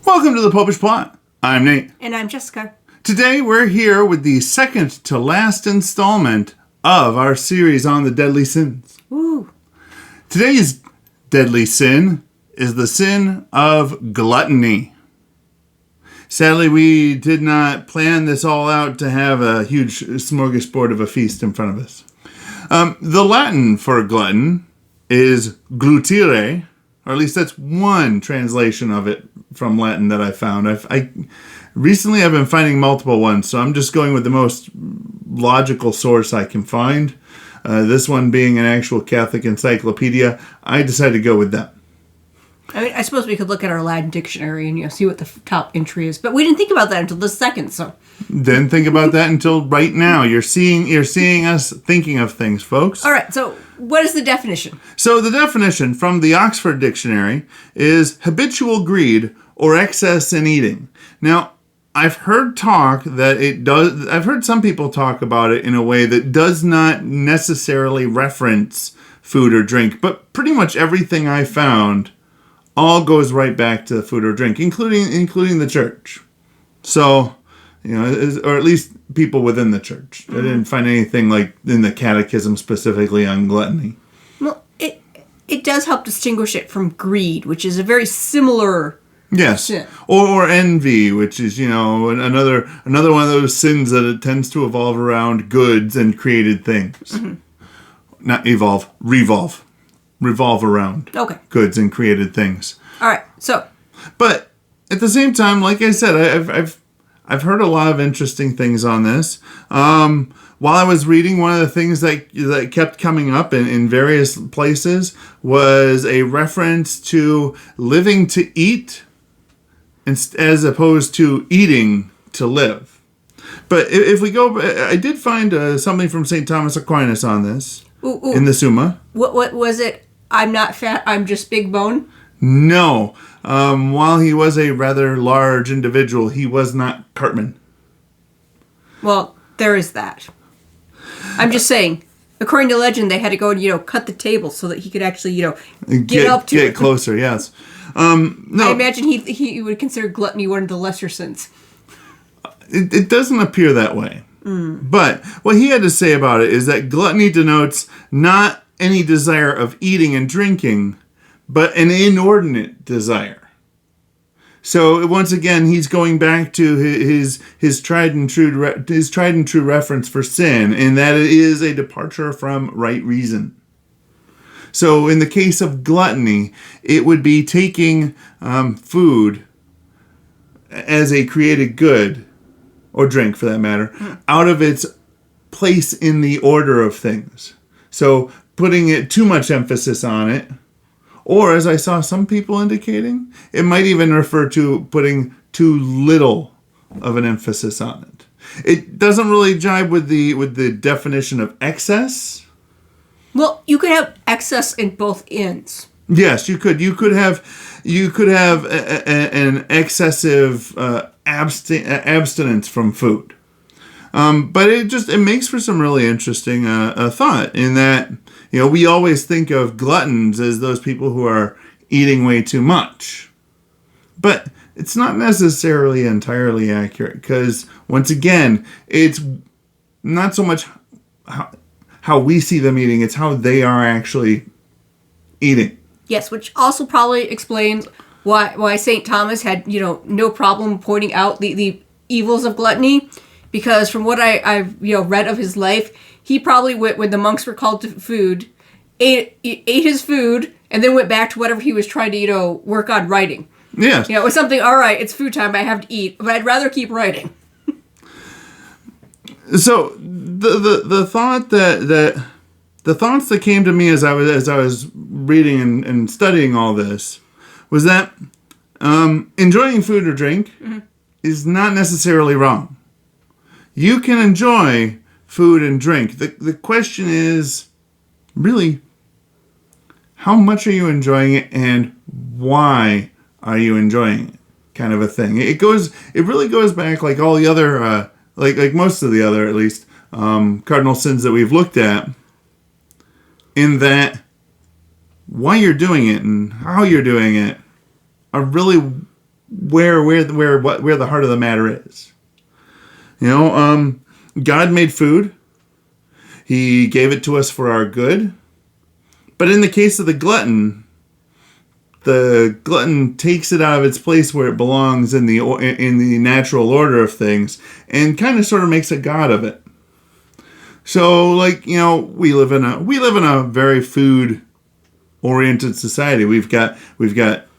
Welcome to the Popish Plot. I'm Nate. And I'm Jessica. Today we're here with the second to last installment of our series on the deadly sins. Ooh. Today's deadly sin is the sin of gluttony. Sadly, we did not plan this all out to have a huge smorgasbord of a feast in front of us. The Latin for glutton is glutire, or at least that's one translation of it from Latin that I found. Recently I've been finding multiple ones, so I'm just going with the most logical source I can find. This one being an actual Catholic encyclopedia, I decided to go with that. I mean, I suppose we could look at our Latin dictionary and see what the top entry is, but we didn't think about that until the second. So didn't think about that until right now. You're seeing us thinking of things, folks. All right. So what is the definition? So the definition from the Oxford Dictionary is habitual greed or excess in eating. Now, I've heard some people talk about it in a way that does not necessarily reference food or drink, but pretty much everything I found all goes right back to food or drink, including the church. So, or at least people within the church. I didn't find anything like in the catechism specifically on gluttony. Well, it does help distinguish it from greed, which is a very similar sin. Or envy, which is, another one of those sins that it tends to evolve around goods and created things. Mm-hmm. Not evolve, revolve around goods and created things. All right, so. But at the same time, like I said, I've heard a lot of interesting things on this. While I was reading, one of the things that kept coming up in various places was a reference to living to eat as opposed to eating to live. But if we go, I did find something from St. Thomas Aquinas on this in the Summa. What was it? I'm not fat, I'm just big bone? No. While he was a rather large individual, he was not Cartman. Well, there is that. I'm just saying, according to legend, they had to go and, cut the table so that he could actually, get up to it. Get closer, yes. No. I imagine he would consider gluttony one of the lesser sins. It doesn't appear that way. But what he had to say about it is that gluttony denotes not any desire of eating and drinking, but an inordinate desire. So once again, he's going back to his tried and true reference for sin, in that it is a departure from right reason. So in the case of gluttony, it would be taking food as a created good, or drink for that matter, out of its place in the order of things. So putting it too much emphasis on it, or as I saw some people indicating, it might even refer to putting too little of an emphasis on it. It doesn't really jibe with the definition of excess. Well, you could have excess in both ends. Yes, you could. You could have an excessive abstinence from food. But it makes for some really interesting thought in that, we always think of gluttons as those people who are eating way too much. But it's not necessarily entirely accurate, because once again, it's not so much how we see them eating, it's how they are actually eating. Yes, which also probably explains why St. Thomas had, no problem pointing out the evils of gluttony. Because from what I've read of his life, he probably went, when the monks were called to food, ate his food, and then went back to whatever he was trying to, work on writing. Yes. It was something, all right, it's food time, I have to eat, but I'd rather keep writing. So the thought the thoughts that came to me as I was reading and studying all this was that enjoying food or drink is not necessarily wrong. You can enjoy food and drink. The question is, really, how much are you enjoying it and why are you enjoying it? Kind of a thing. It really goes back like all the other, like most of the other, at least, cardinal sins that we've looked at, in that why you're doing it and how you're doing it are really where the heart of the matter is. God made food. He gave it to us for our good. But in the case of the glutton takes it out of its place where it belongs in the natural order of things and kind of sort of makes a god of it. So, we live in a very food oriented society. We've got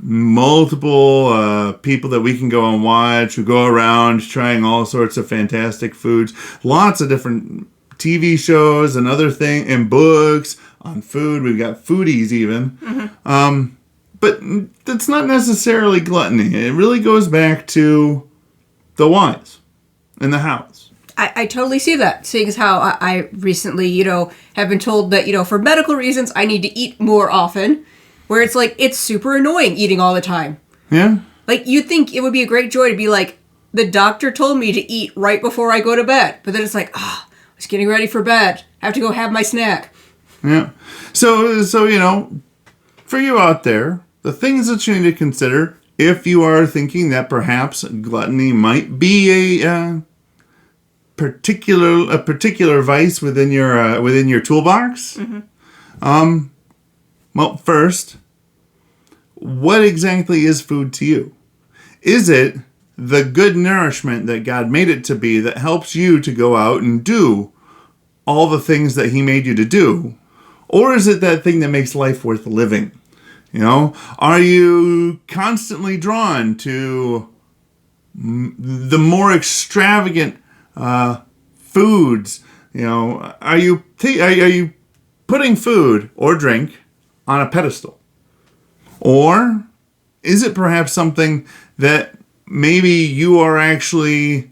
multiple people that we can go and watch who go around trying all sorts of fantastic foods, lots of different TV shows and other things and books on food. We've got foodies even. Mm-hmm. But that's not necessarily gluttony. It really goes back to the whys and the hows. I totally see that, seeing as how I recently, have been told that, for medical reasons, I need to eat more often, where it's it's super annoying eating all the time. Yeah. You'd think it would be a great joy to be the doctor told me to eat right before I go to bed, but then it's I was getting ready for bed. I have to go have my snack. Yeah. So for you out there, the things that you need to consider if you are thinking that perhaps gluttony might be a particular vice within your toolbox. Mm-hmm. Well, first, what exactly is food to you? Is it the good nourishment that God made it to be that helps you to go out and do all the things that He made you to do? Or is it that thing that makes life worth living? Are you constantly drawn to the more extravagant foods? Are you putting food or drink on a pedestal? Or is it perhaps something that maybe you are actually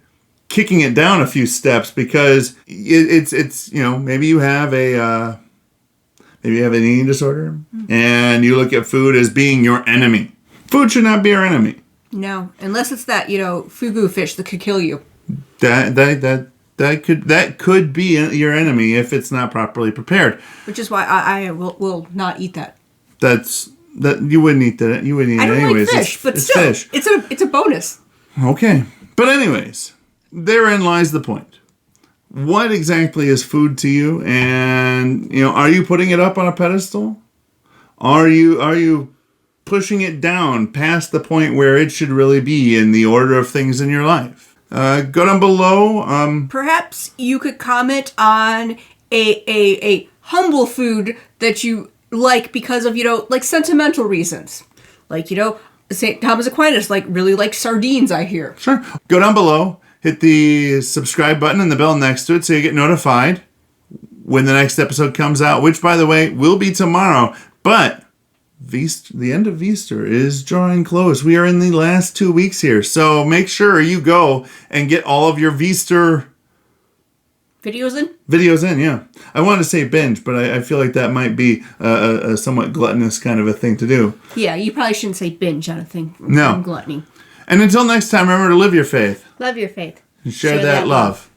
kicking it down a few steps because it's maybe you have an eating disorder and you look at food as being your enemy. Food should not be our enemy. No, unless it's that, fugu fish that could kill you. That could be your enemy if it's not properly prepared. Which is why I will not eat that. You wouldn't eat that. You wouldn't eat it anyways. Like fish, but still, fish. It's a bonus. Okay, but anyways, therein lies the point. What exactly is food to you? And are you putting it up on a pedestal? Are you pushing it down past the point where it should really be in the order of things in your life? Go down below. Perhaps you could comment on a humble food that you like because of sentimental reasons. St. Thomas Aquinas really likes sardines, I hear. Sure. Go down below. Hit the subscribe button and the bell next to it so you get notified when the next episode comes out, which, by the way, will be tomorrow. But the end of Easter is drawing close. We are in the last 2 weeks here. So make sure you go and get all of your Easter videos in, yeah. I wanted to say binge, but I feel like that might be a somewhat gluttonous kind of a thing to do. Yeah, you probably shouldn't say binge on a thing from gluttony. And until next time, remember to live your faith. Love your faith. And share that love.